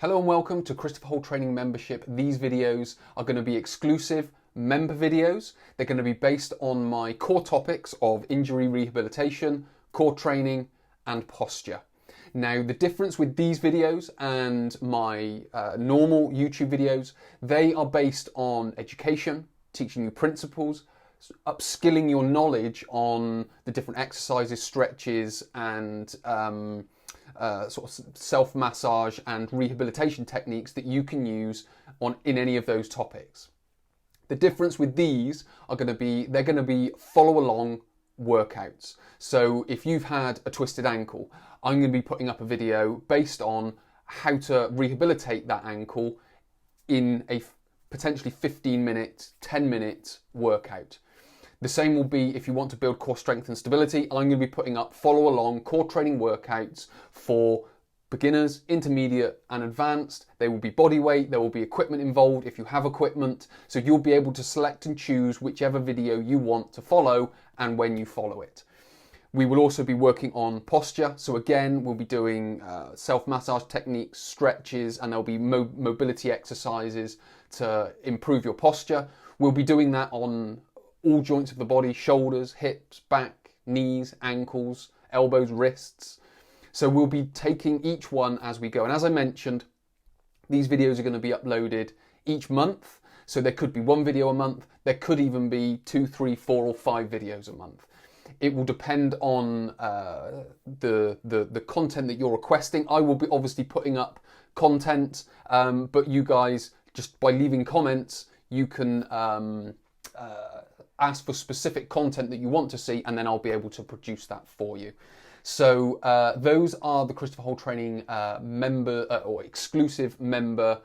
Hello and welcome to Christopher Hall Training Membership. These videos are going to be exclusive member videos. They're going to be based on my core topics of injury rehabilitation, core training and posture. Now the difference with these videos and my normal YouTube videos, they are based on education, teaching you principles, upskilling your knowledge on the different exercises, stretches and sort of self-massage and rehabilitation techniques that you can use in any of those topics. The difference with these are going to be, they're going to be follow-along workouts. So if you've had a twisted ankle, I'm going to be putting up a video based on how to rehabilitate that ankle in a potentially 15-minute, 10-minute workout. The same will be if you want to build core strength and stability. I'm going to be putting up follow-along core training workouts for beginners, intermediate and advanced. They will be body weight, there will be equipment involved if you have equipment. So you'll be able to select and choose whichever video you want to follow and when you follow it. We will also be working on posture. So again, we'll be doing self-massage techniques, stretches, and there'll be mobility exercises to improve your posture. We'll be doing that on all joints of the body: shoulders, hips, back, knees, ankles, elbows, wrists. So we'll be taking each one as we go. And as I mentioned, these videos are going to be uploaded each month. So there could be one video a month. There could even be 2, 3, 4 or 5 videos a month. It will depend on the content that you're requesting. I will be obviously putting up content, but you guys, just by leaving comments, you can ask for specific content that you want to see, and then I'll be able to produce that for you. So those are the Christopher Hall Training member or exclusive member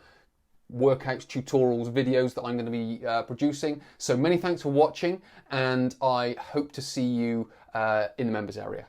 workouts, tutorials, videos that I'm going to be producing. So many thanks for watching, and I hope to see you in the members area.